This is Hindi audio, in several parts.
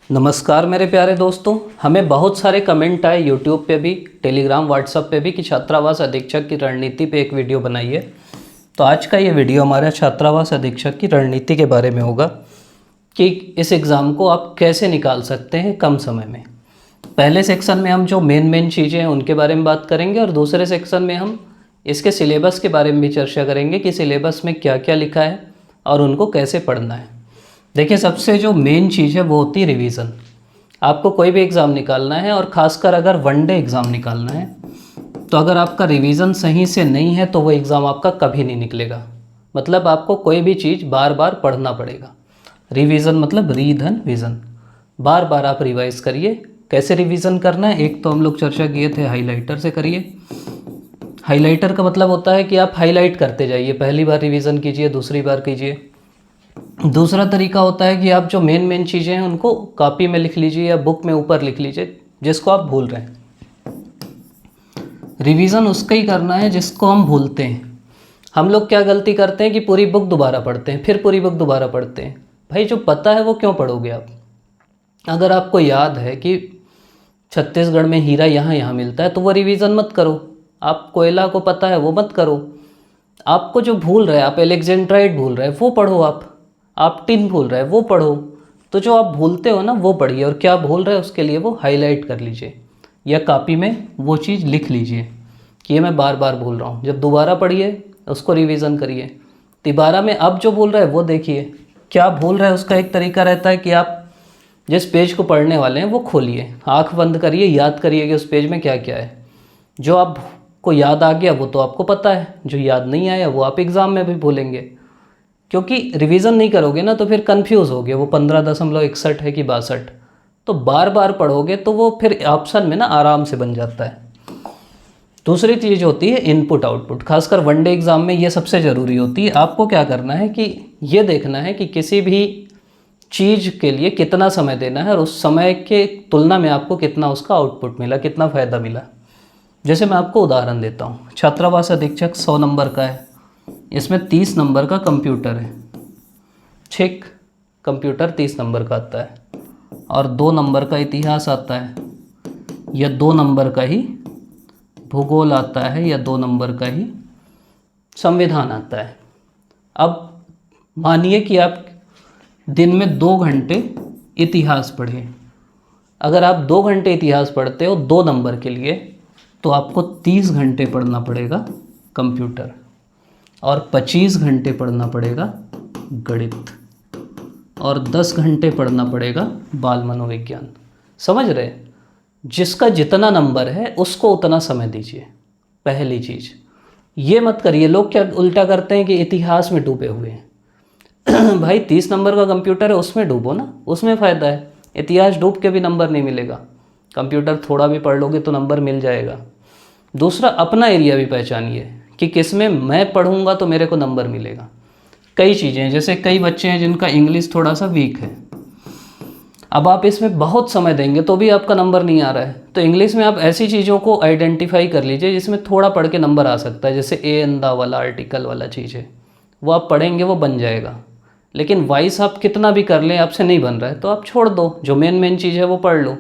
नमस्कार मेरे प्यारे दोस्तों। हमें बहुत सारे कमेंट आए यूट्यूब पे भी, टेलीग्राम, व्हाट्सएप पे भी कि छात्रावास अधीक्षक की रणनीति पे एक वीडियो बनाइए। तो आज का ये वीडियो हमारा छात्रावास अधीक्षक की रणनीति के बारे में होगा कि इस एग्ज़ाम को आप कैसे निकाल सकते हैं कम समय में। पहले सेक्शन में हम जो मेन चीज़ें हैं उनके बारे में बात करेंगे और दूसरे सेक्शन में हम इसके सिलेबस के बारे में भी चर्चा करेंगे कि सिलेबस में क्या क्या लिखा है और उनको कैसे पढ़ना है। देखिए, सबसे जो मेन चीज़ है वो होती है रिवीजन। आपको कोई भी एग्ज़ाम निकालना है और ख़ासकर अगर वनडे एग्ज़ाम निकालना है तो अगर आपका रिवीजन सही से नहीं है तो वो एग्ज़ाम आपका कभी नहीं निकलेगा। मतलब आपको कोई भी चीज़ बार बार पढ़ना पड़ेगा। रिवीजन मतलब रीधन विज़न, बार बार आप रिवाइज़ करिए। कैसे रिवीजन करना है, एक तो हम लोग चर्चा किए थे हाइलाइटर से करिए। हाइलाइटर का मतलब होता है कि आप हाईलाइट करते जाइए, पहली बार रिवीजन कीजिए, दूसरी बार कीजिए। दूसरा तरीका होता है कि आप जो मेन चीज़ें हैं उनको कॉपी में लिख लीजिए या बुक में ऊपर लिख लीजिए जिसको आप भूल रहे हैं। रिवीजन उसका ही करना है जिसको हम भूलते हैं। हम लोग क्या गलती करते हैं कि पूरी बुक दोबारा पढ़ते हैं, फिर पूरी बुक दोबारा पढ़ते हैं। भाई, जो पता है वो क्यों पढ़ोगे आप? अगर आपको याद है कि छत्तीसगढ़ में हीरा यहाँ यहाँ मिलता है तो वो रिवीजन मत करो। आप कोयला को पता है वो मत करो। आपको जो भूल रहे हैं, आप एलेक्जेंड्राइड भूल रहे हैं वो पढ़ो। आप टिन भूल रहे हैं वो पढ़ो। तो जो आप भूलते हो ना वो पढ़िए, और क्या भूल रहे हैं उसके लिए वो हाईलाइट कर लीजिए या कॉपी में वो चीज़ लिख लीजिए कि ये मैं बार बार भूल रहा हूँ। जब दोबारा पढ़िए उसको रिवीजन करिए। दोबारा में अब जो भूल रहे हैं वो देखिए क्या भूल रहे हैं। उसका एक तरीका रहता है कि आप जिस पेज को पढ़ने वाले हैं वो खोलिए, आँख बंद करिए, याद करिए कि उस पेज में क्या क्या है। जो आपको याद आ गया वो तो आपको पता है, जो याद नहीं आया वो आप एग्ज़ाम में भी भूलेंगे। क्योंकि रिवीजन नहीं करोगे ना तो फिर कंफ्यूज होगे, वो 15.61 है कि 62। तो बार बार पढ़ोगे तो वो फिर ऑप्शन में ना आराम से बन जाता है। दूसरी चीज़ होती है इनपुट आउटपुट। खासकर वनडे एग्ज़ाम में ये सबसे ज़रूरी होती है। आपको क्या करना है कि ये देखना है कि किसी भी चीज़ के लिए कितना समय देना है और उस समय के तुलना में आपको कितना उसका आउटपुट मिला, कितना फ़ायदा मिला। जैसे मैं आपको उदाहरण देता हूँ, छात्रावास अधीक्षक 100 नंबर का है, इसमें 30 नंबर का कंप्यूटर है। ठीक, कंप्यूटर 30 नंबर का आता है और 2 नंबर का इतिहास आता है, या 2 नंबर का ही भूगोल आता है, या 2 नंबर का ही संविधान आता है। अब मानिए कि आप दिन में 2 घंटे इतिहास पढ़ें। अगर आप 2 घंटे इतिहास पढ़ते हो 2 नंबर के लिए तो आपको 30 घंटे पढ़ना पड़ेगा कंप्यूटर और 25 घंटे पढ़ना पड़ेगा गणित और 10 घंटे पढ़ना पड़ेगा बाल मनोविज्ञान। समझ रहे? जिसका जितना नंबर है उसको उतना समय दीजिए। पहली चीज़ ये मत करिए। लोग क्या उल्टा करते हैं कि इतिहास में डूबे हुए हैं। भाई, 30 नंबर का कंप्यूटर है उसमें डूबो ना, उसमें फ़ायदा है। इतिहास डूब के भी नंबर नहीं मिलेगा। कंप्यूटर थोड़ा भी पढ़ लोगे तो नंबर मिल जाएगा। दूसरा, अपना एरिया भी पहचानिए कि किसमें मैं पढ़ूंगा तो मेरे को नंबर मिलेगा। कई चीज़ें हैं, जैसे कई बच्चे हैं जिनका इंग्लिश थोड़ा सा वीक है। अब आप इसमें बहुत समय देंगे तो भी आपका नंबर नहीं आ रहा है, तो इंग्लिश में आप ऐसी चीज़ों को आइडेंटिफाई कर लीजिए जिसमें थोड़ा पढ़ के नंबर आ सकता है। जैसे ए अंदा वाला आर्टिकल वाला चीज़ है, वो आप पढ़ेंगे वो बन जाएगा। लेकिन वॉइस आप कितना भी कर लें आपसे नहीं बन रहा है तो आप छोड़ दो, जो मेन चीज़ है वो पढ़ लो।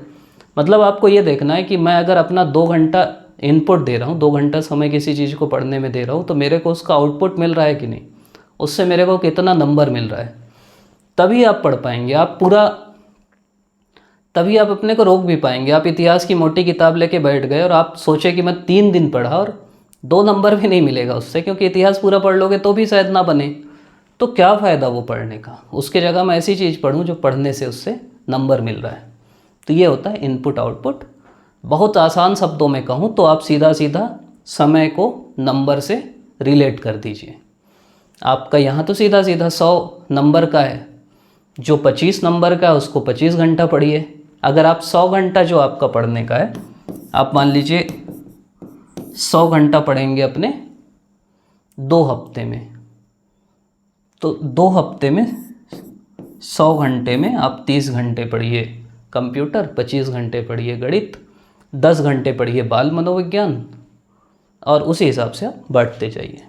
मतलब आपको ये देखना है कि मैं अगर अपना 2 घंटा इनपुट दे रहा हूँ, 2 घंटा समय किसी चीज़ को पढ़ने में दे रहा हूँ, तो मेरे को उसका आउटपुट मिल रहा है कि नहीं, उससे मेरे को कितना नंबर मिल रहा है, तभी आप पढ़ पाएंगे। तभी आप अपने को रोक भी पाएंगे। आप इतिहास की मोटी किताब लेके बैठ गए और आप सोचे कि मैं 3 दिन पढ़ा और 2 नंबर भी नहीं मिलेगा उससे, क्योंकि इतिहास पूरा पढ़ लोगे तो भी शायद ना बने। तो क्या फ़ायदा वो पढ़ने का? उसके जगह मैं ऐसी चीज़ पढ़ूँ जो पढ़ने से उससे नंबर मिल रहा है। तो ये होता है इनपुट आउटपुट। बहुत आसान शब्दों में कहूँ तो आप सीधा सीधा समय को नंबर से रिलेट कर दीजिए। आपका यहाँ तो सीधा सीधा 100 नंबर का है, जो 25 नंबर का है उसको 25 घंटा पढ़िए। अगर आप 100 घंटा जो आपका पढ़ने का है, आप मान लीजिए 100 घंटा पढ़ेंगे अपने 2 हफ्ते में, तो 2 हफ्ते में 100 घंटे में आप 30 घंटे पढ़िए कंप्यूटर, 25 घंटे पढ़िए गणित, 10 घंटे पढ़िए बाल मनोविज्ञान, और उसी हिसाब से आप बढ़ते जाइए।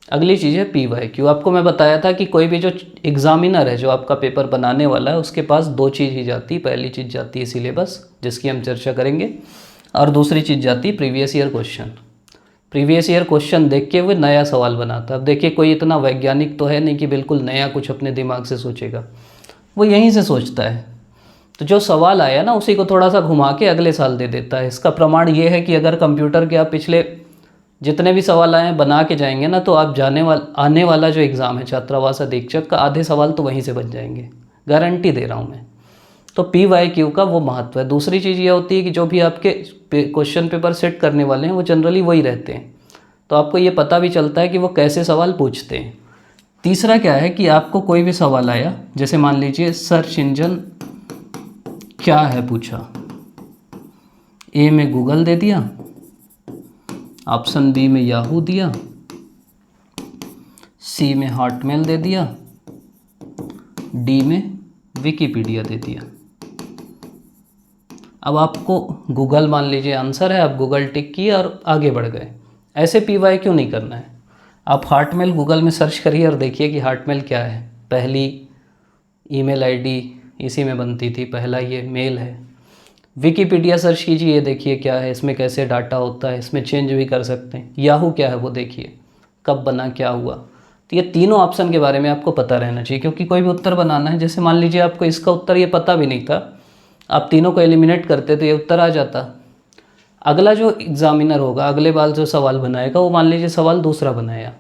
अगली चीज़ है PYQ। आपको मैं बताया था कि कोई भी जो एग्ज़ामिनर है, जो आपका पेपर बनाने वाला है, उसके पास दो चीज़ ही जाती है। पहली चीज़ जाती है सिलेबस, जिसकी हम चर्चा करेंगे, और दूसरी चीज़ जाती है previous year question. Previous year question देख के वो नया सवाल बनाता है। अब देखिए, कोई इतना वैज्ञानिक तो है नहीं कि बिल्कुल नया कुछ अपने दिमाग से सोचेगा, वो यहीं से सोचता है। तो जो सवाल आया ना, उसी को थोड़ा सा घुमा के अगले साल दे देता है। इसका प्रमाण ये है कि अगर कंप्यूटर के आप पिछले जितने भी सवाल आए बना के जाएंगे ना, तो आप आने वाला जो एग्ज़ाम है छात्रावास अधीक्षक का, आधे सवाल तो वहीं से बन जाएंगे, गारंटी दे रहा हूँ मैं। तो PYQ का वो महत्व है। दूसरी चीज़ ये होती है कि जो भी आपके क्वेश्चन पेपर सेट करने वाले हैं, वो जनरली वही रहते हैं, तो आपको ये पता भी चलता है कि वो कैसे सवाल पूछते हैं। तीसरा क्या है कि आपको कोई भी सवाल आया, जैसे मान लीजिए सर्च इंजन क्या है पूछा, ए में गूगल दे दिया, ऑप्शन बी में याहू दिया, सी में हॉटमेल दे दिया, डी में विकिपीडिया दे दिया। अब आपको गूगल मान लीजिए आंसर है, आप गूगल टिक किए और आगे बढ़ गए। ऐसे PYQ नहीं करना है। आप हॉटमेल गूगल में सर्च करिए और देखिए कि हॉटमेल क्या है। पहली ईमेल आईडी इसी में बनती थी, पहला ये मेल है। विकिपीडिया सर्च कीजिए, ये देखिए क्या है, इसमें कैसे डाटा होता है, इसमें चेंज भी कर सकते हैं। याहू क्या है वो देखिए, कब बना, क्या हुआ। तो ये तीनों ऑप्शन के बारे में आपको पता रहना चाहिए, क्योंकि कोई भी उत्तर बनाना है, जैसे मान लीजिए आपको इसका उत्तर ये पता भी नहीं था, आप तीनों को एलिमिनेट करते तो ये उत्तर आ जाता। अगला जो एग्ज़ामिनर होगा, अगले बार जो सवाल बनाएगा, वो मान लीजिए सवाल दूसरा बनाया,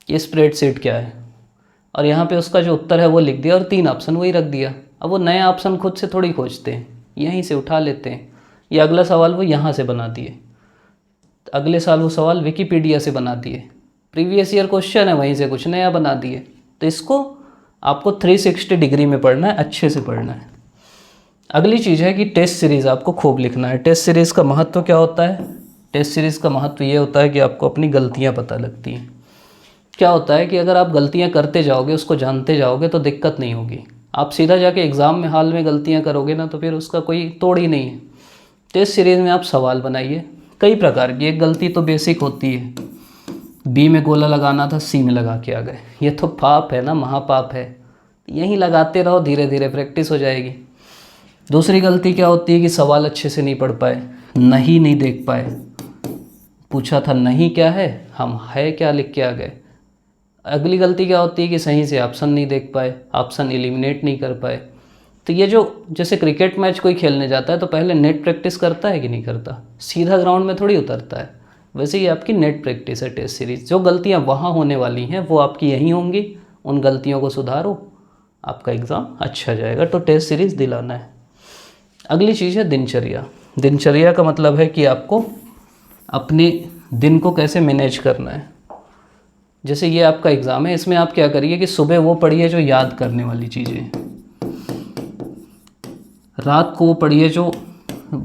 ये स्प्रेडशीट क्या है, और यहाँ पे उसका जो उत्तर है वो लिख दिया और 3 ऑप्शन वही रख दिया। अब वो नया ऑप्शन खुद से थोड़ी खोजते हैं, यहीं से उठा लेते हैं। ये अगला सवाल वो यहाँ से बना दिए, अगले साल वो सवाल विकिपीडिया से बना दिए, प्रीवियस ईयर क्वेश्चन है वहीं से कुछ नया बना दिए। तो इसको आपको 360 डिग्री में पढ़ना है, अच्छे से पढ़ना है। अगली चीज़ है कि टेस्ट सीरीज़ आपको खूब लिखना है। टेस्ट सीरीज़ का महत्व क्या होता है? टेस्ट सीरीज़ का महत्व ये होता है कि आपको अपनी गलतियाँ पता लगती हैं। क्या होता है कि अगर आप गलतियाँ करते जाओगे, उसको जानते जाओगे, तो दिक्कत नहीं होगी। आप सीधा जाके एग्ज़ाम में हाल में गलतियाँ करोगे ना, तो फिर उसका कोई तोड़ ही नहीं है। टेस्ट सीरीज़ में आप सवाल बनाइए कई प्रकार की। एक गलती तो बेसिक होती है, बी में गोला लगाना था, सी में लगा के आ गए। ये तो पाप है ना, महापाप है। यहीं लगाते रहो, धीरे धीरे प्रैक्टिस हो जाएगी। दूसरी गलती क्या होती है कि सवाल अच्छे से नहीं पढ़ पाए, नहीं देख पाए। पूछा था नहीं क्या है, हम है क्या लिख के आ गए। अगली गलती क्या होती है कि सही से ऑप्शन नहीं देख पाए, ऑप्शन एलिमिनेट नहीं कर पाए। तो ये जो जैसे क्रिकेट मैच कोई खेलने जाता है तो पहले नेट प्रैक्टिस करता है कि नहीं करता, सीधा ग्राउंड में थोड़ी उतरता है। वैसे ही आपकी नेट प्रैक्टिस है टेस्ट सीरीज़। जो गलतियाँ वहाँ होने वाली हैं वो आपकी यहीं होंगी, उन गलतियों को सुधारो, आपका एग्ज़ाम अच्छा जाएगा। तो टेस्ट सीरीज़ दिलाना है। अगली चीज़ है दिनचर्या। दिनचर्या का मतलब है कि आपको अपने दिन को कैसे मैनेज करना है। जैसे ये आपका एग्ज़ाम है, इसमें आप क्या करिए कि सुबह वो पढ़िए जो याद करने वाली चीज़ें, रात को वो पढ़िए जो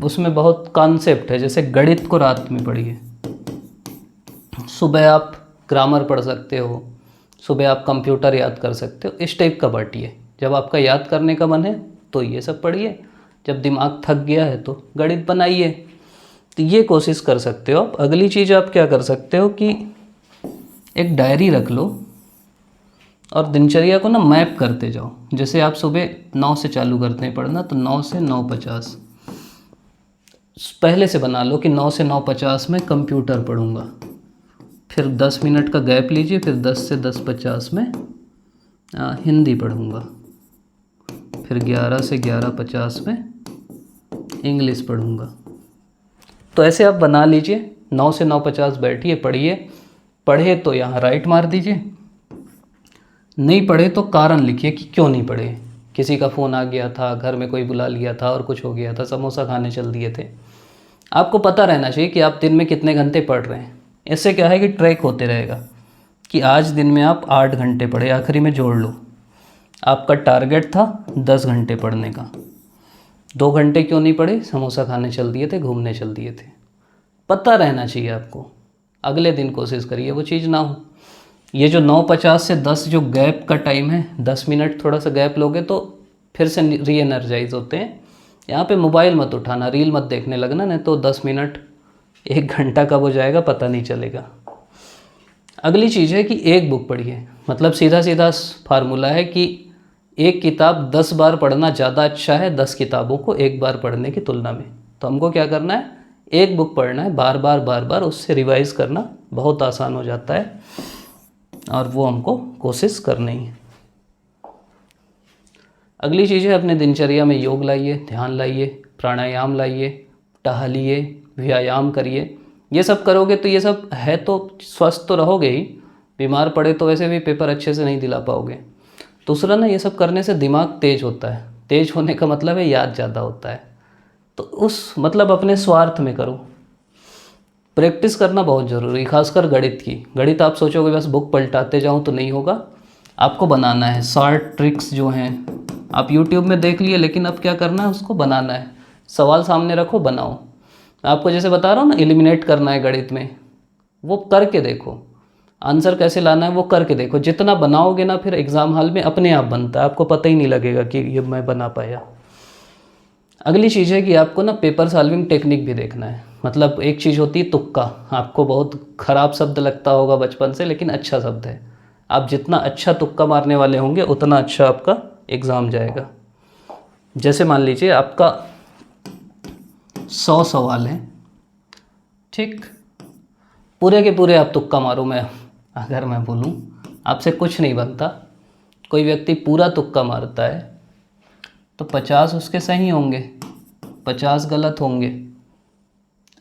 उसमें बहुत कॉन्सेप्ट है, जैसे गणित को रात में पढ़िए। सुबह आप ग्रामर पढ़ सकते हो, सुबह आप कंप्यूटर याद कर सकते हो। इस टाइप का बांटिए। जब आपका याद करने का मन है तो ये सब पढ़िए, जब दिमाग थक गया है तो गणित बनाइए। तो ये कोशिश कर सकते हो आप। अगली चीज़ आप क्या कर सकते हो कि एक डायरी रख लो और दिनचर्या को ना मैप करते जाओ। जैसे आप सुबह 9 से चालू करते हैं पढ़ना, तो 9 से 9:50 पहले से बना लो कि 9 से 9:50 में कंप्यूटर पढ़ूँगा। फिर 10 मिनट का गैप लीजिए, फिर 10 से 10:50 में हिंदी पढ़ूँगा। फिर 11 से 11:50 में इंग्लिश पढ़ूँगा। तो ऐसे आप बना लीजिए। 9 से 9:50 बैठिए, पढ़िए। पढ़े तो यहाँ राइट मार दीजिए, नहीं पढ़े तो कारण लिखिए कि क्यों नहीं पढ़े। किसी का फ़ोन आ गया था, घर में कोई बुला लिया था और कुछ हो गया था, समोसा खाने चल दिए थे। आपको पता रहना चाहिए कि आप दिन में कितने घंटे पढ़ रहे हैं। इससे क्या है कि ट्रैक होते रहेगा कि आज दिन में आप 8 घंटे पढ़े, आखिरी में जोड़ लो। आपका टारगेट था 10 घंटे पढ़ने का, 2 घंटे क्यों नहीं पढ़े, समोसा खाने चल दिए थे, घूमने चल दिए थे। पता रहना चाहिए आपको। अगले दिन कोशिश करिए वो चीज़ ना हो। ये जो 9:50 से 10 जो गैप का टाइम है, 10 मिनट थोड़ा सा गैप लोगे तो फिर से री एनर्जाइज होते हैं। यहाँ पे मोबाइल मत उठाना, रील मत देखने लगना, नहीं तो 10 मिनट 1 घंटा कब हो जाएगा पता नहीं चलेगा। अगली चीज़ है कि एक बुक पढ़िए, मतलब सीधा सीधा फार्मूला है कि एक किताब 10 बार पढ़ना ज़्यादा अच्छा है 10 किताबों को एक बार पढ़ने की तुलना में। तो हमको क्या करना है, एक बुक पढ़ना है, बार बार उससे रिवाइज करना बहुत आसान हो जाता है और वो हमको कोशिश करनी है। अगली चीज़ है अपने दिनचर्या में योग लाइए, ध्यान लाइए, प्राणायाम लाइए, टहलिए, व्यायाम करिए। ये सब करोगे तो ये सब है तो स्वस्थ तो रहोगे ही, बीमार पड़े तो वैसे भी पेपर अच्छे से नहीं दिला पाओगे। दूसरा ना, ये सब करने से दिमाग तेज होता है, तेज होने का मतलब है याद ज़्यादा होता है। तो उस मतलब अपने स्वार्थ में करो। प्रैक्टिस करना बहुत ज़रूरी है, खासकर गणित की। गणित आप सोचोगे बस बुक पलटाते जाऊँ तो नहीं होगा, आपको बनाना है। शॉर्ट ट्रिक्स जो हैं आप यूट्यूब में देख लिए, लेकिन अब क्या करना है, उसको बनाना है। सवाल सामने रखो, बनाओ। आपको जैसे बता रहा हूँ ना, एलिमिनेट करना है गणित में, वो करके देखो। आंसर कैसे लाना है वो करके देखो। जितना बनाओगे ना, फिर एग्ज़ाम हॉल में अपने आप बनता है, आपको पता ही नहीं लगेगा कि ये मैं बना पाया। अगली चीज़ है कि आपको ना पेपर सॉल्विंग टेक्निक भी देखना है। मतलब एक चीज़ होती है तुक्का, आपको बहुत ख़राब शब्द लगता होगा बचपन से, लेकिन अच्छा शब्द है। आप जितना अच्छा तुक्का मारने वाले होंगे उतना अच्छा आपका एग्ज़ाम जाएगा। जैसे मान लीजिए आपका 100 सवाल हैं, ठीक, पूरे के पूरे आप तुक्का मारो। अगर मैं बोलूँ आपसे कुछ नहीं बनता, कोई व्यक्ति पूरा तुक्का मारता है तो 50 उसके सही होंगे, 50 गलत होंगे।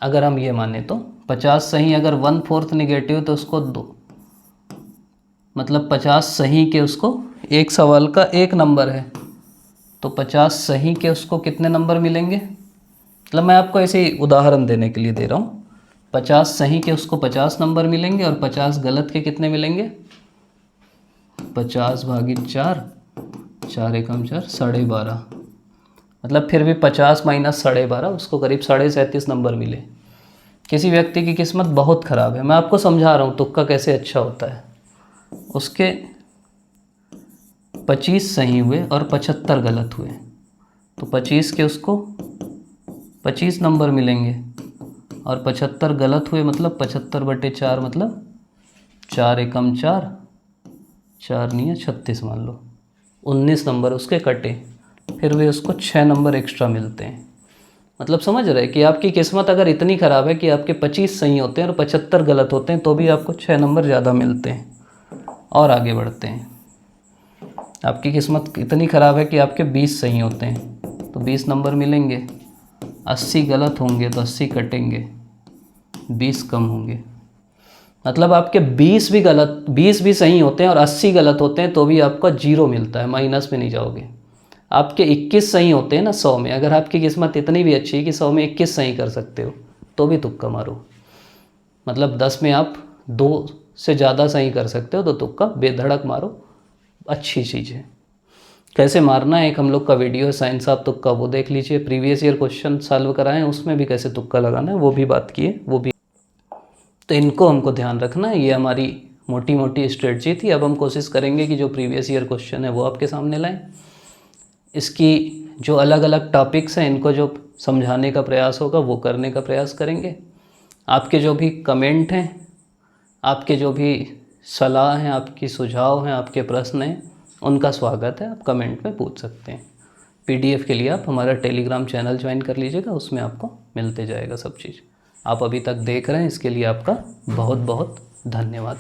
अगर हम ये माने तो 50 सही, अगर 1/4 निगेटिव तो उसको 2, मतलब 50 सही के उसको एक सवाल का 1 नंबर है, तो 50 सही के उसको कितने नंबर मिलेंगे। मतलब मैं आपको ऐसे ही उदाहरण देने के लिए दे रहा हूँ। 50 सही के उसको 50 नंबर मिलेंगे और 50 गलत के कितने मिलेंगे, 50 भागी 4, 4 एकम 4, 12.5। मतलब फिर भी 50 माइनस 12.5, उसको करीब 37.5 नंबर मिले। किसी व्यक्ति की किस्मत बहुत ख़राब है, मैं आपको समझा रहा हूँ तुक्का कैसे अच्छा होता है। उसके 25 सही हुए और 75 गलत हुए, तो 25 के उसको 25 नंबर मिलेंगे और 75 गलत हुए, मतलब 75/4, मतलब 4 एकम 4, 4 नहीं है 36, मान लो 19 नंबर उसके कटे, फिर भी उसको 6 नंबर एक्स्ट्रा मिलते हैं। मतलब समझ रहे हैं कि आपकी किस्मत अगर इतनी ख़राब है कि आपके 25 सही होते हैं और 75 गलत होते हैं, तो भी आपको 6 नंबर ज़्यादा मिलते हैं और आगे बढ़ते हैं। आपकी किस्मत इतनी ख़राब है कि आपके 20 सही होते हैं तो 20 नंबर मिलेंगे, 80 गलत होंगे तो 80 कटेंगे, 20 कम होंगे। मतलब आपके 20 भी सही होते हैं और 80 गलत होते हैं तो भी आपका 0 मिलता है, माइनस में नहीं जाओगे। आपके 21 सही होते हैं ना 100 में, अगर आपकी किस्मत इतनी भी अच्छी है कि 100 में 21 सही कर सकते हो, तो भी तुक्का मारो। मतलब 10 में आप 2 से ज़्यादा सही कर सकते हो तो तुक्का बेधड़क मारो, अच्छी चीज़ है। कैसे मारना है, एक हम लोग का वीडियो है साइंस ऑफ तुक्का, वो देख लीजिए। प्रीवियस ईयर क्वेश्चन सॉल्व कराएं, उसमें भी कैसे तुक्का लगाना है वो भी बात की है, वो भी। तो इनको हमको ध्यान रखना है, ये हमारी मोटी मोटी स्ट्रेटजी थी। अब हम कोशिश करेंगे कि जो प्रीवियस ईयर क्वेश्चन है वो आपके सामने लाएं। इसकी जो अलग अलग टॉपिक्स हैं, इनको जो समझाने का प्रयास होगा वो करने का प्रयास करेंगे। आपके जो भी कमेंट हैं, आपके जो भी सलाह हैं, आपकी सुझाव हैं, आपके प्रश्न हैं, उनका स्वागत है, आप कमेंट में पूछ सकते हैं। पीडीएफ के लिए आप हमारा टेलीग्राम चैनल ज्वाइन कर लीजिएगा, उसमें आपको मिलते जाएगा सब चीज़। आप अभी तक देख रहे हैं, इसके लिए आपका बहुत बहुत धन्यवाद।